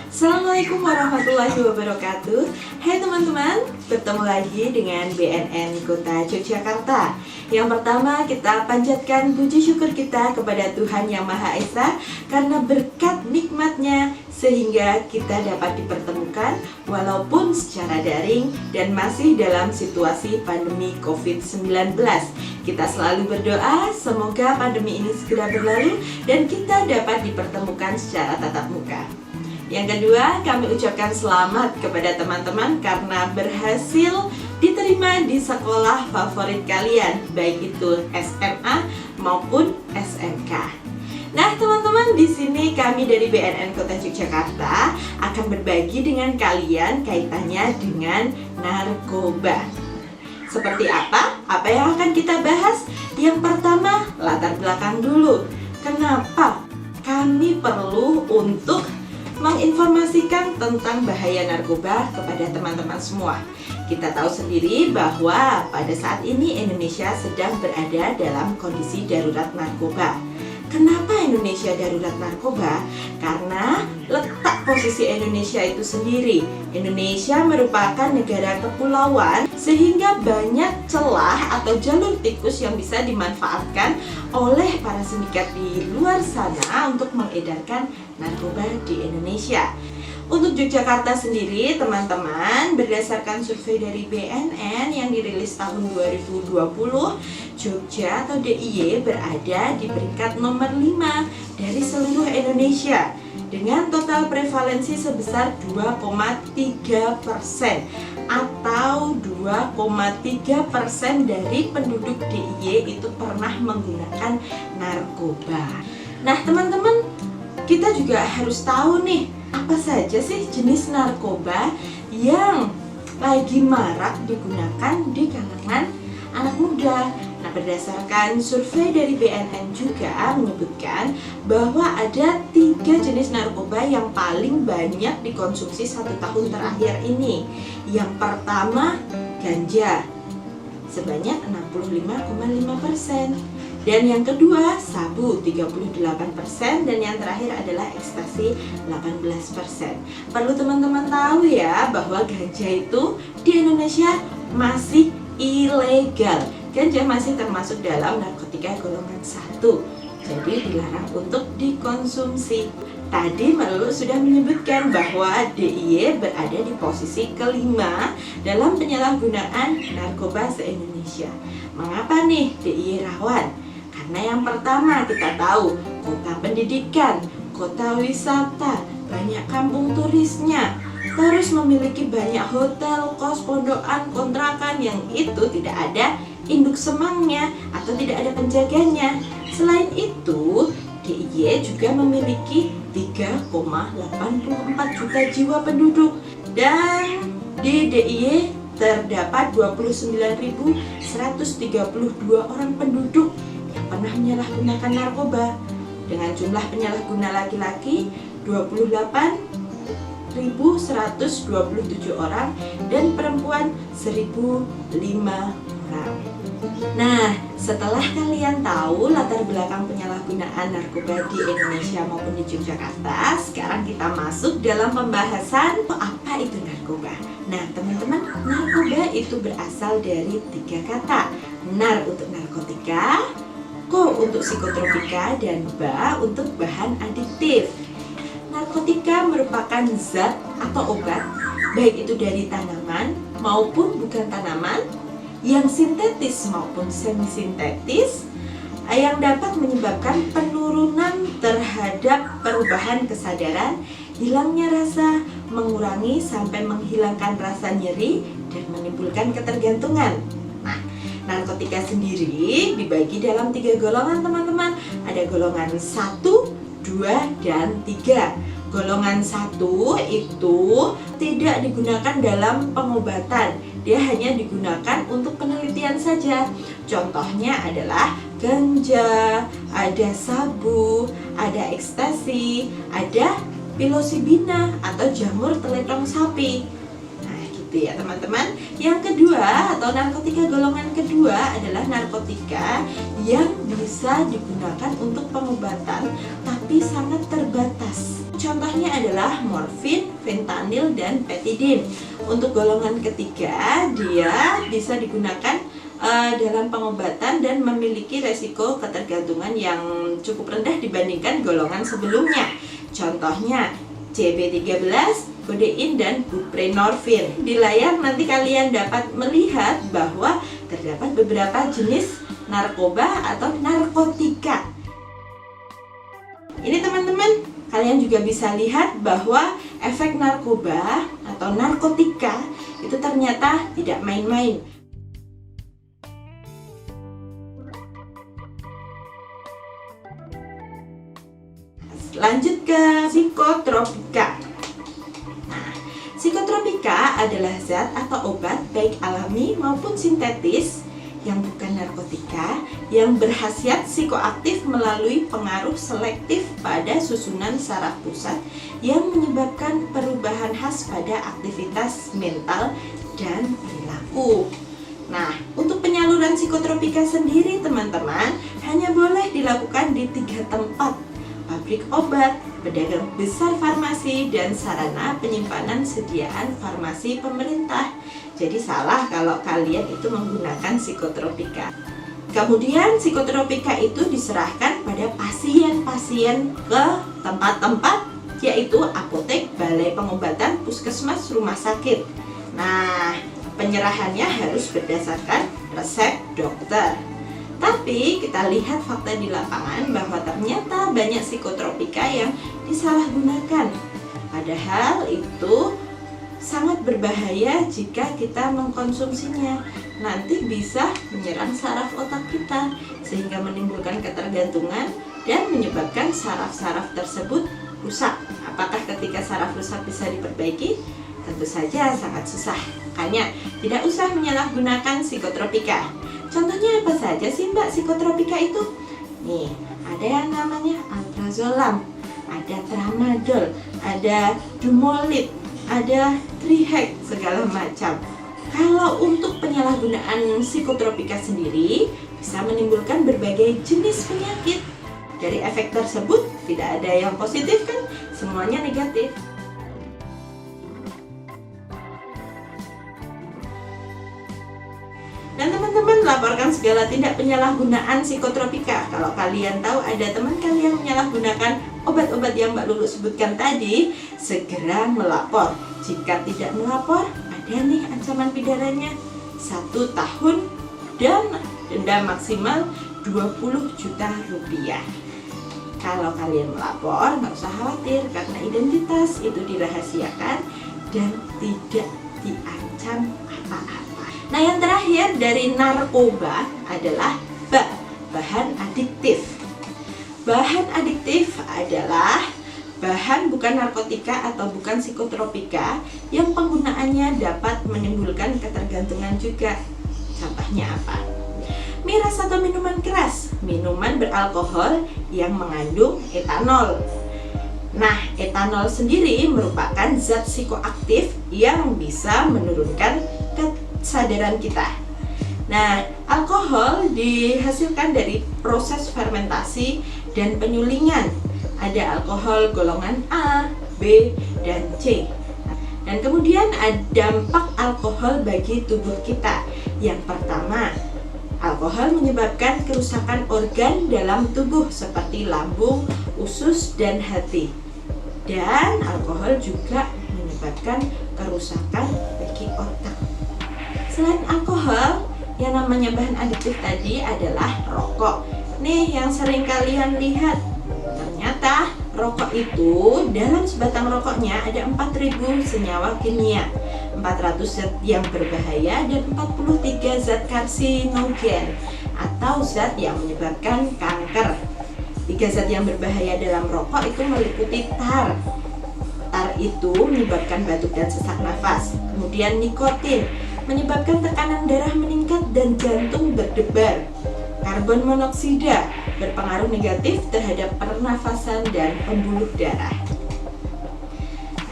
Assalamualaikum warahmatullahi wabarakatuh. Hai teman-teman, bertemu lagi dengan BNN Kota Yogyakarta. Yang pertama, kita panjatkan puji syukur kita kepada Tuhan Yang Maha Esa karena berkat nikmatnya sehingga kita dapat dipertemukan walaupun secara daring dan masih dalam situasi pandemi COVID-19. Kita selalu berdoa semoga pandemi ini segera berlalu dan kita dapat dipertemukan secara tatap muka. Yang kedua, kami ucapkan selamat kepada teman-teman karena berhasil diterima di sekolah favorit kalian, baik itu SMA maupun SMK. Nah, teman-teman, di sini kami dari BNN Kota Yogyakarta akan berbagi dengan kalian kaitannya dengan narkoba. Seperti apa? Apa yang akan kita bahas? Yang pertama, latar belakang dulu. Kenapa kami perlu untuk menginformasikan tentang bahaya narkoba kepada teman-teman semua. Kita tahu sendiri bahwa pada saat ini Indonesia sedang berada dalam kondisi darurat narkoba. Kenapa Indonesia darurat narkoba? Karena letak posisi Indonesia itu sendiri. Indonesia merupakan negara kepulauan sehingga banyak celah atau jalur tikus yang bisa dimanfaatkan oleh para sindikat di luar sana untuk mengedarkan narkoba di Indonesia. Untuk Yogyakarta sendiri, teman-teman, berdasarkan survei dari BNN yang dirilis tahun 2020, Jogja atau DIY berada di peringkat nomor 5 dari seluruh Indonesia dengan total prevalensi sebesar 2,3% atau 2,3% dari penduduk DIY itu pernah menggunakan narkoba. Nah, teman-teman, kita juga harus tahu nih, apa saja sih jenis narkoba yang lagi marak digunakan di kalangan anak muda. Nah, berdasarkan survei dari BNN juga menyebutkan bahwa ada 3 jenis narkoba yang paling banyak dikonsumsi 1 tahun terakhir ini. Yang pertama, ganja sebanyak 65,5%. Dan yang kedua, sabu 38%, dan yang terakhir adalah ekstasi 18%. Perlu teman-teman tahu ya bahwa ganja itu di Indonesia masih ilegal. Ganja masih termasuk dalam narkotika golongan 1. Jadi dilarang untuk dikonsumsi. Tadi Melulu sudah menyebutkan bahwa DIY berada di posisi kelima dalam penyalahgunaan narkoba se-Indonesia. Mengapa nih DIY rawan? Karena yang pertama kita tahu kota pendidikan, kota wisata, banyak kampung turisnya, terus memiliki banyak hotel, kos, pondokan, kontrakan yang itu tidak ada induk semangnya atau tidak ada penjaganya. Selain itu, DIY juga memiliki 3,84 juta jiwa penduduk dan di DIY terdapat 29.132 orang penduduk yang pernah menyalahgunakan narkoba dengan jumlah penyalahguna laki-laki 28.127 orang dan perempuan 1.005 orang. Nah, setelah kalian tahu latar belakang penyalahgunaan narkoba di Indonesia maupun di Yogyakarta, sekarang kita masuk dalam pembahasan apa itu narkoba. Nah, teman-teman, narkoba itu berasal dari 3 kata. Nar untuk narkotika, ko untuk psikotropika, dan ba untuk bahan adiktif. Narkotika merupakan zat atau obat, baik itu dari tanaman maupun bukan tanaman, yang sintetis maupun semi-sintetis, yang dapat menyebabkan penurunan terhadap perubahan kesadaran, hilangnya rasa, mengurangi sampai menghilangkan rasa nyeri, dan menimbulkan ketergantungan. Nah, narkotika sendiri dibagi dalam 3 golongan, teman-teman. Ada golongan 1, 2, dan 3. Golongan 1 itu tidak digunakan dalam pengobatan. Dia hanya digunakan untuk penelitian saja. Contohnya adalah ganja, ada sabu, ada ekstasi, ada psilocybina atau jamur teletong sapi. Nah, Gitu ya teman-teman. Yang kedua atau narkotika golongan kedua adalah narkotika yang bisa digunakan untuk pengobatan tapi sangat terbatas. Contohnya adalah morfin, fentanyl, dan petidin. Untuk golongan ketiga, dia bisa digunakan dalam pengobatan dan memiliki resiko ketergantungan yang cukup rendah dibandingkan golongan sebelumnya. Contohnya CB13, kodein, dan buprenorfin. Di layar nanti kalian dapat melihat bahwa terdapat beberapa jenis narkoba atau narkotika. Ini teman-teman, kalian juga bisa lihat bahwa efek narkoba atau narkotika itu ternyata tidak main-main. Lanjut ke psikotropika. Nah, psikotropika adalah zat atau obat baik alami maupun sintetis yang bukan narkotika yang berkhasiat psikoaktif melalui pengaruh selektif pada susunan saraf pusat yang menyebabkan perubahan khas pada aktivitas mental dan perilaku. Nah, untuk penyaluran psikotropika sendiri teman-teman hanya boleh dilakukan di 3 tempat: pabrik obat, pedagang besar farmasi, dan sarana penyimpanan sediaan farmasi pemerintah. Jadi salah kalau kalian itu menggunakan psikotropika. Kemudian psikotropika itu diserahkan pada pasien-pasien ke tempat-tempat, yaitu apotek, balai pengobatan, puskesmas, rumah sakit. Nah, penyerahannya harus berdasarkan resep dokter. Tapi kita lihat fakta di lapangan bahwa ternyata banyak psikotropika yang disalahgunakan. Padahal itu sangat berbahaya jika kita mengkonsumsinya. Nanti bisa menyerang saraf otak kita sehingga menimbulkan ketergantungan dan menyebabkan saraf-saraf tersebut rusak. Apakah ketika saraf rusak bisa diperbaiki? Tentu saja sangat susah. Makanya tidak usah menyalahgunakan psikotropika. Contohnya apa saja sih Mbak psikotropika itu? Nih, ada yang namanya alprazolam, ada tramadol, ada dumolid, ada trihek, segala macam. Kalau untuk penyalahgunaan psikotropika sendiri bisa menimbulkan berbagai jenis penyakit. Dari efek tersebut tidak ada yang positif kan? Semuanya negatif. Dan teman-teman laporkan segala tindak penyalahgunaan psikotropika. Kalau kalian tahu ada teman kalian menyalahgunakan obat-obat yang Mbak Lulu sebutkan tadi, segera melapor. Jika tidak melapor, ada nih ancaman pidananya 1 tahun dan denda maksimal 20 juta rupiah. Kalau kalian melapor, nggak usah khawatir karena identitas itu dirahasiakan dan tidak diancam apa-apa. Nah, yang terakhir dari narkoba adalah bahan adiktif. Bahan adiktif adalah bahan bukan narkotika atau bukan psikotropika yang penggunaannya dapat menimbulkan ketergantungan juga. Contohnya apa? Miras atau minuman keras, minuman beralkohol yang mengandung etanol. Nah, etanol sendiri merupakan zat psikoaktif yang bisa menurunkan kesadaran kita. Nah, alkohol dihasilkan dari proses fermentasi dan penyulingan. Ada alkohol golongan A, B, dan C. Dan kemudian ada dampak alkohol bagi tubuh kita. Yang pertama, alkohol menyebabkan kerusakan organ dalam tubuh seperti lambung, usus, dan hati. Dan alkohol juga menyebabkan kerusakan bagi otak. Selain alkohol, yang namanya bahan adiktif tadi adalah rokok. Nih yang sering kalian lihat. Ternyata rokok itu dalam sebatang rokoknya ada 4000 senyawa kimia, 400 zat yang berbahaya, dan 43 zat karsinogen atau zat yang menyebabkan kanker. 3 zat yang berbahaya dalam rokok itu meliputi tar. Tar itu menyebabkan batuk dan sesak nafas. Kemudian nikotin menyebabkan tekanan darah meningkat dan jantung berdebar. Karbon monoksida berpengaruh negatif terhadap pernafasan dan pembuluh darah.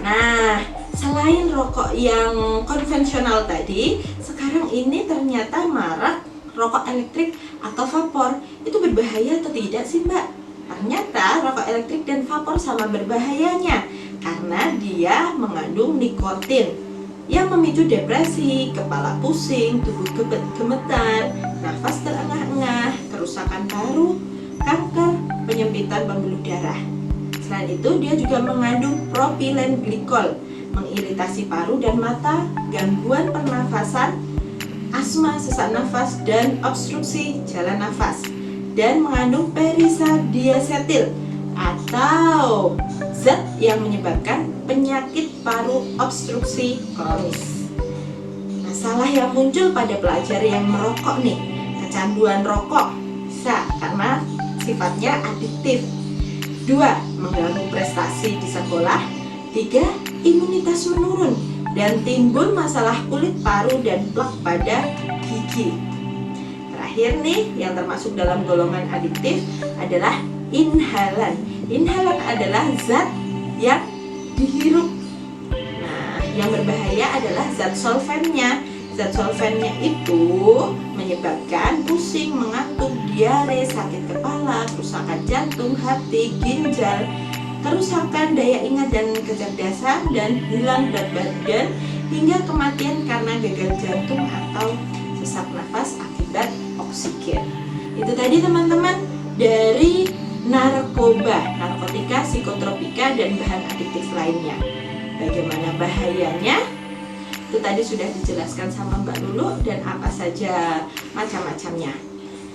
Nah, Selain rokok yang konvensional tadi, sekarang ini ternyata marak rokok elektrik atau vapor. Itu berbahaya atau tidak sih, Mbak? Ternyata rokok elektrik dan vapor sama berbahayanya karena dia mengandung nikotin yang memicu depresi, kepala pusing, tubuh gemetar, nafas terengah-engah, kerusakan paru, kanker, penyempitan pembuluh darah. Selain itu, dia juga mengandung propilen glikol, mengiritasi paru dan mata, gangguan pernafasan, asma, sesak nafas, dan obstruksi jalan nafas. Dan mengandung perisadiasetil atau zat yang menyebabkan penyakit paru obstruksi kronis. Masalah yang muncul pada pelajar yang merokok nih, kecanduan rokok bisa karena sifatnya adiktif. 2. Mengganggu prestasi di sekolah. 3. Imunitas menurun dan timbul masalah kulit, paru, dan plak pada gigi. Terakhir nih, yang termasuk dalam golongan adiktif adalah inhalan. Inhalan adalah zat yang dihirup. Nah, yang berbahaya adalah zat solvennya. Zat solvennya itu menyebabkan pusing, mengantuk, diare, sakit kepala, kerusakan jantung, hati, ginjal, kerusakan daya ingat dan kecerdasan, dan hilang berat badan hingga kematian karena gagal jantung atau sesak nafas akibat oksigen. Itu tadi teman-teman dari narkoba, narkotika, psikotropika, dan bahan adiktif lainnya. Bagaimana bahayanya? Itu tadi sudah dijelaskan sama Mbak Lulu dan apa saja macam-macamnya.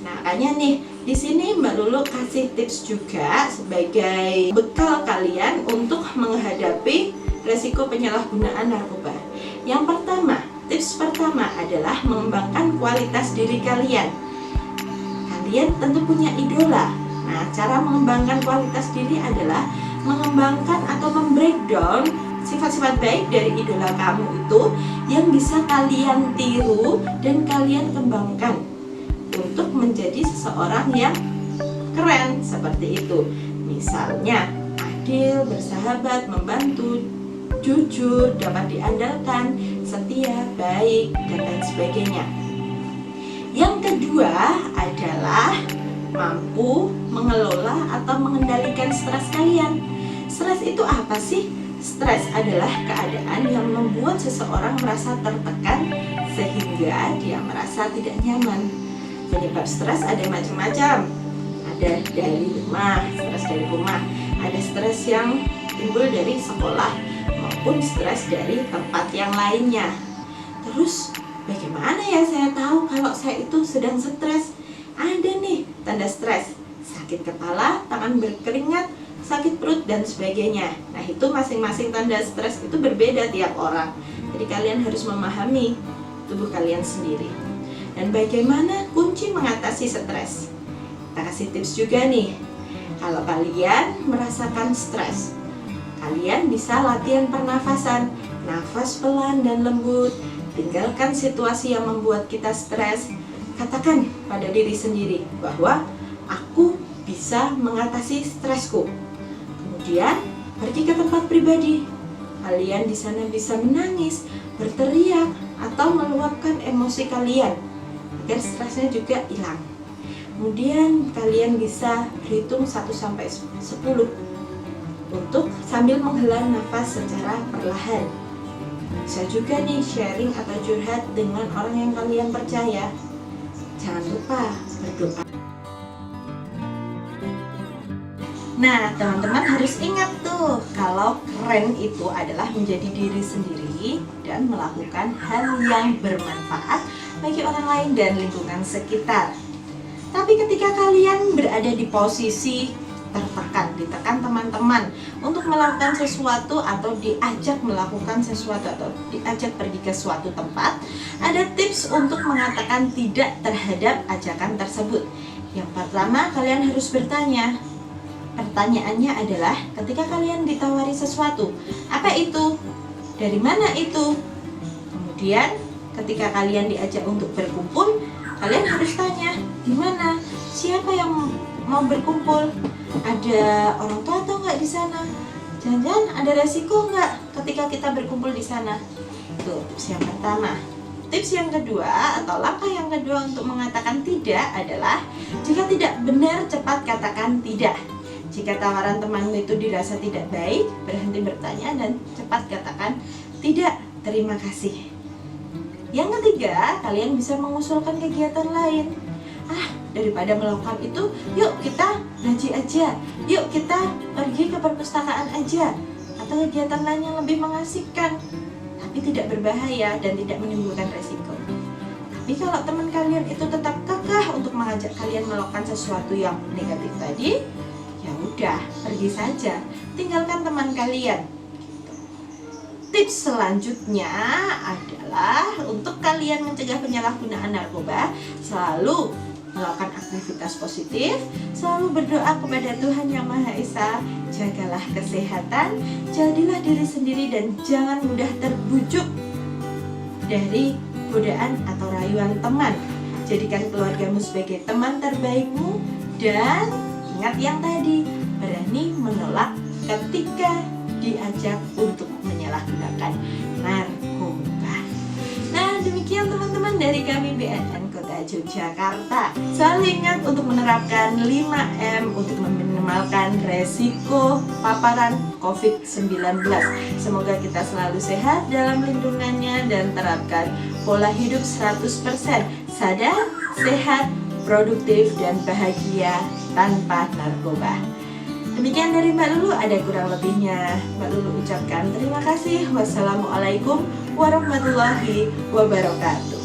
Nah, makanya nih di sini Mbak Lulu kasih tips juga sebagai bekal kalian untuk menghadapi resiko penyalahgunaan narkoba. Yang pertama, tips pertama adalah mengembangkan kualitas diri kalian. Kalian tentu punya idola. Nah, cara mengembangkan kualitas diri adalah mengembangkan atau membreakdown sifat-sifat baik dari idola kamu itu yang bisa kalian tiru dan kalian kembangkan untuk menjadi seseorang yang keren seperti itu. Misalnya, adil, bersahabat, membantu, jujur, dapat diandalkan, setia, baik, dan lain sebagainya. Yang kedua adalah mampu mengelola atau mengendalikan stres kalian. Stres itu apa sih? Stres adalah keadaan yang membuat seseorang merasa tertekan sehingga dia merasa tidak nyaman. Penyebab stres ada macam-macam. Ada dari rumah, stres dari rumah. Ada stres yang timbul dari sekolah maupun stres dari tempat yang lainnya. Terus bagaimana ya saya tahu kalau saya itu sedang stres? Ada nih tanda stres, sakit kepala, tangan berkeringat, sakit perut, dan sebagainya. Nah, itu masing-masing tanda stres itu berbeda tiap orang. Jadi kalian harus memahami tubuh kalian sendiri. Dan bagaimana kunci mengatasi stres? Kita kasih tips juga nih. Kalau kalian merasakan stres, kalian bisa latihan pernafasan, nafas pelan dan lembut. Tinggalkan situasi yang membuat kita stres. Katakan pada diri sendiri bahwa aku bisa mengatasi stresku. Kemudian pergi ke tempat pribadi. Kalian di sana bisa menangis, berteriak, atau meluapkan emosi kalian agar stresnya juga hilang. Kemudian kalian bisa berhitung 1-10 untuk sambil menghela nafas secara perlahan. Bisa juga nih sharing atau curhat dengan orang yang kalian percaya. Jangan lupa berdoa. Nah, teman-teman harus ingat tuh, kalau keren itu adalah menjadi diri sendiri dan melakukan hal yang bermanfaat bagi orang lain dan lingkungan sekitar. Tapi ketika kalian berada di posisi ditekan teman-teman untuk melakukan sesuatu atau diajak melakukan sesuatu atau diajak pergi ke suatu tempat, ada tips untuk mengatakan tidak terhadap ajakan tersebut. Yang pertama, kalian harus bertanya. Pertanyaannya adalah, ketika kalian ditawari sesuatu, apa itu? Dari mana itu? Kemudian, ketika kalian diajak untuk berkumpul, kalian harus tanya, di mana? Siapa yang mau berkumpul? Ada orang tua atau enggak di sana? Jangan-jangan ada resiko nggak ketika kita berkumpul di sana? Itu tips yang pertama. Tips yang kedua atau langkah yang kedua untuk mengatakan tidak adalah jika tidak benar, cepat katakan tidak. Jika tawaran temanmu itu dirasa tidak baik, berhenti bertanya dan cepat katakan tidak, terima kasih. Yang ketiga, kalian bisa mengusulkan kegiatan lain. Daripada melakukan itu, yuk kita ngaji aja, yuk kita pergi ke perpustakaan aja, atau kegiatan lain yang lebih mengasihkan tapi tidak berbahaya dan tidak menimbulkan resiko. Tapi kalau teman kalian itu tetap kekeh untuk mengajak kalian melakukan sesuatu yang negatif tadi, ya udah, pergi saja, tinggalkan teman kalian. Tips selanjutnya adalah untuk kalian mencegah penyalahgunaan narkoba, selalu melakukan aktivitas positif, selalu berdoa kepada Tuhan Yang Maha Esa, jagalah kesehatan, jadilah diri sendiri dan jangan mudah terbujuk dari godaan atau rayuan teman. Jadikan keluargamu sebagai teman terbaikmu dan ingat yang tadi, berani menolak ketika diajak untuk menyalahgunakan narkoba. Nah, demikian teman-teman dari kami BNN Kota Yogyakarta. Selalu ingat untuk menerapkan 5M untuk meminimalkan resiko paparan COVID-19. Semoga kita selalu sehat dalam lindungannya dan terapkan pola hidup 100% sadar, sehat, produktif, dan bahagia tanpa narkoba. Demikian dari Mbak Lulu, ada kurang lebihnya Mbak Lulu ucapkan terima kasih. Wassalamualaikum warahmatullahi wabarakatuh.